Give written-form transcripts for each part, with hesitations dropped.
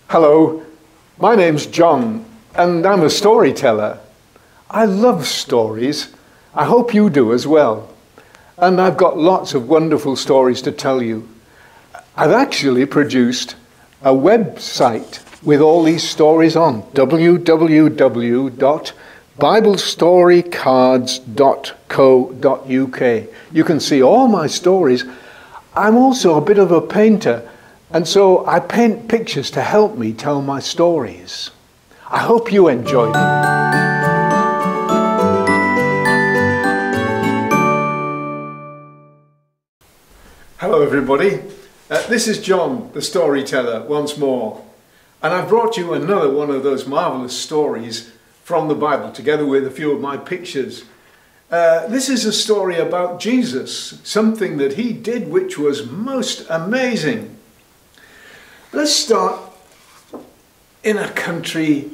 Hello, my name's John and I'm a storyteller. I love stories. I hope you do as well. And I've got lots of wonderful stories to tell you. I've actually produced a website with all these stories on, www.biblestorycards.co.uk. You can see all my stories. I'm also a bit of a painter, and so I paint pictures to help me tell my stories. I hope you enjoy them. Hello everybody, this is John, the storyteller, once more. And I've brought you another one of those marvellous stories from the Bible, together with a few of my pictures. This is a story about Jesus, something that he did which was most amazing. Let's start in a country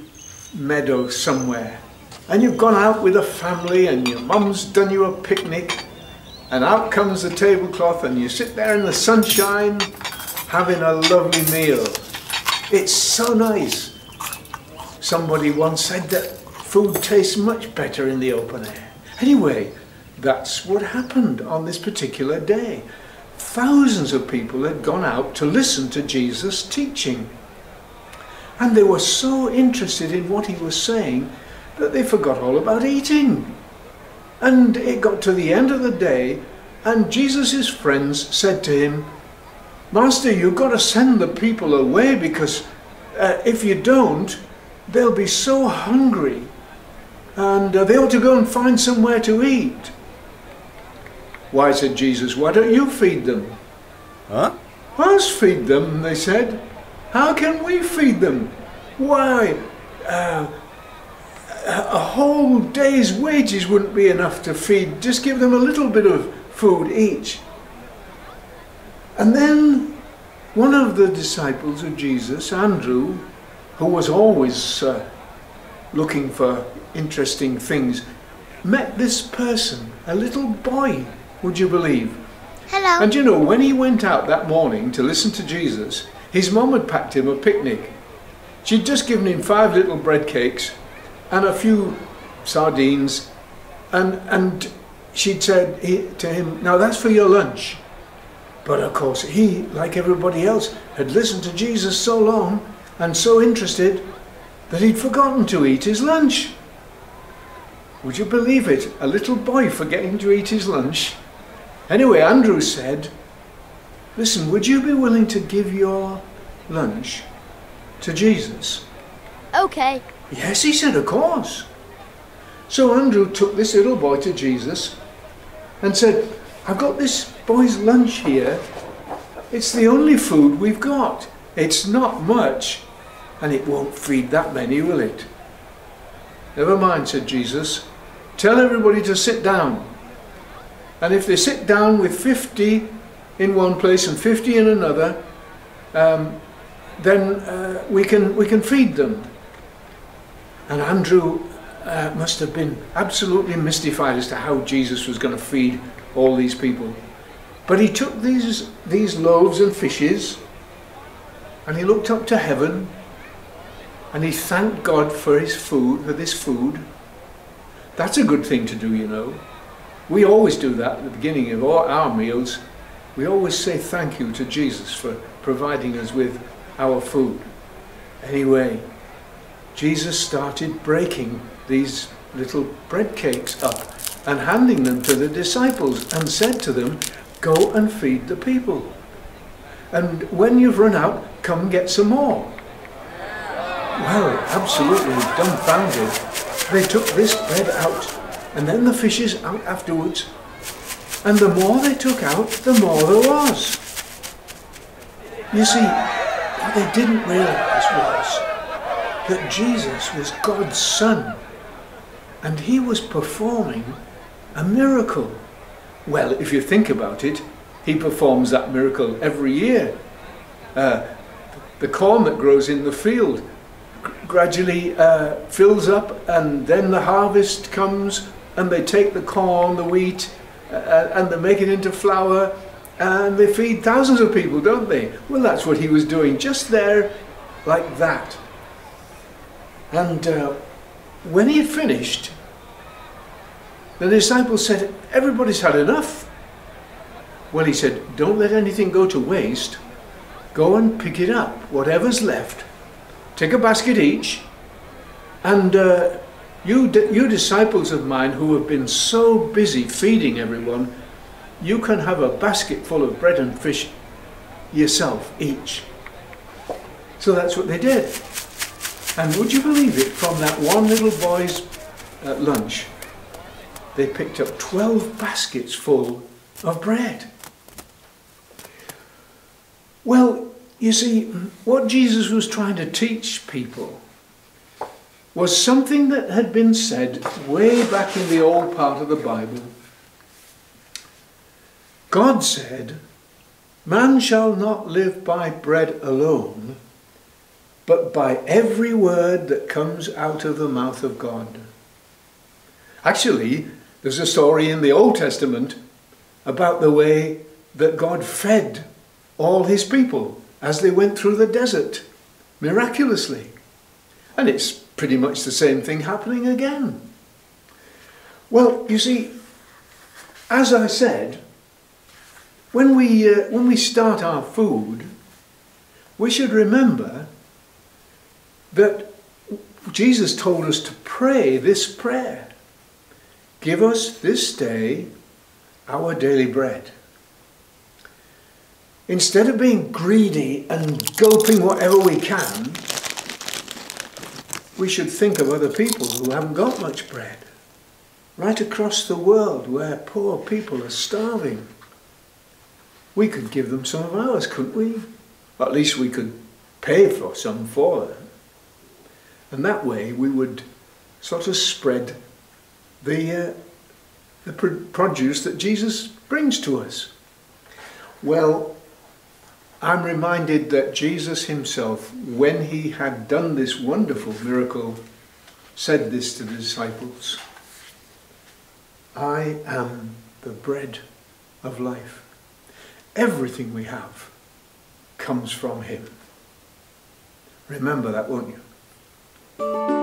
meadow somewhere. And you've gone out with a family and your mum's done you a picnic. And out comes the tablecloth and you sit there in the sunshine having a lovely meal. It's so nice. Somebody once said that food tastes much better in the open air. Anyway, that's what happened on this particular day. Thousands of people had gone out to listen to Jesus teaching. And they were so interested in what he was saying that they forgot all about eating. And it got to the end of the day, and Jesus' friends said to him, "Master, you've got to send the people away because if you don't, they'll be so hungry and they ought to go and find somewhere to eat." "Why," said Jesus, "why don't you feed them?" Huh? "Us feed them," they said. "How can we feed them? Why, a whole day's wages wouldn't be enough to feed. Just give them a little bit of food each." And then one of the disciples of Jesus, Andrew, who was always looking for interesting things, met this person, a little boy, would you believe? Hello. And you know, when he went out that morning to listen to Jesus, his mum had packed him a picnic. She'd just given him 5 little bread cakes and a few sardines, and she'd said to him, "Now that's for your lunch." But of course he, like everybody else, had listened to Jesus so long and so interested that he'd forgotten to eat his lunch. Would you believe it? A little boy forgetting to eat his lunch. Anyway, Andrew said, "Listen, would you be willing to give your lunch to Jesus?" Okay. "Yes," he said, "of course." So Andrew took this little boy to Jesus and said, "I've got this boy's lunch here. It's the only food we've got. It's not much, and it won't feed that many, will it?" "Never mind," said Jesus. "Tell everybody to sit down. And if they sit down with 50 in one place and 50 in another, then we can feed them." And Andrew must have been absolutely mystified as to how Jesus was going to feed all these people. But he took these loaves and fishes and he looked up to heaven and he thanked God for his food, for this food. That's a good thing to do, you know. We always do that at the beginning of all our meals. We always say thank you to Jesus for providing us with our food. Anyway, Jesus started breaking these little bread cakes up and handing them to the disciples and said to them, "Go and feed the people. And when you've run out, come get some more." Well, absolutely dumbfounded, they took this bread out and then the fishes out afterwards. And the more they took out, the more there was. You see, what they didn't realize was that Jesus was God's Son and he was performing a miracle. Well, if you think about it, he performs that miracle every year. The corn that grows in the field gradually fills up, and then the harvest comes and they take the corn, the wheat, and they make it into flour, and they feed thousands of people, don't they? Well, that's what he was doing just there like that. And when he had finished, the disciples said, everybody's had enough. Well, he said, don't let anything go to waste. Go and pick it up, whatever's left. Take a basket each. And you disciples of mine who have been so busy feeding everyone, you can have a basket full of bread and fish yourself each. So that's what they did. And would you believe it, from that one little boy's lunch, they picked up 12 baskets full of bread. Well, you see, what Jesus was trying to teach people was something that had been said way back in the old part of the Bible. God said, man shall not live by bread alone, but by every word that comes out of the mouth of God. Actually, there's a story in the Old Testament about the way that God fed all his people as they went through the desert, miraculously. And it's pretty much the same thing happening again. Well, you see, as I said, when we start our food, we should remember that Jesus told us to pray this prayer. Give us this day our daily bread. Instead of being greedy and gulping whatever we can, we should think of other people who haven't got much bread. Right across the world where poor people are starving. We could give them some of ours, couldn't we? At least we could pay for some for them. And that way we would sort of spread the produce that Jesus brings to us. Well, I'm reminded that Jesus himself, when he had done this wonderful miracle, said this to the disciples, I am the bread of life. Everything we have comes from him. Remember that, won't you?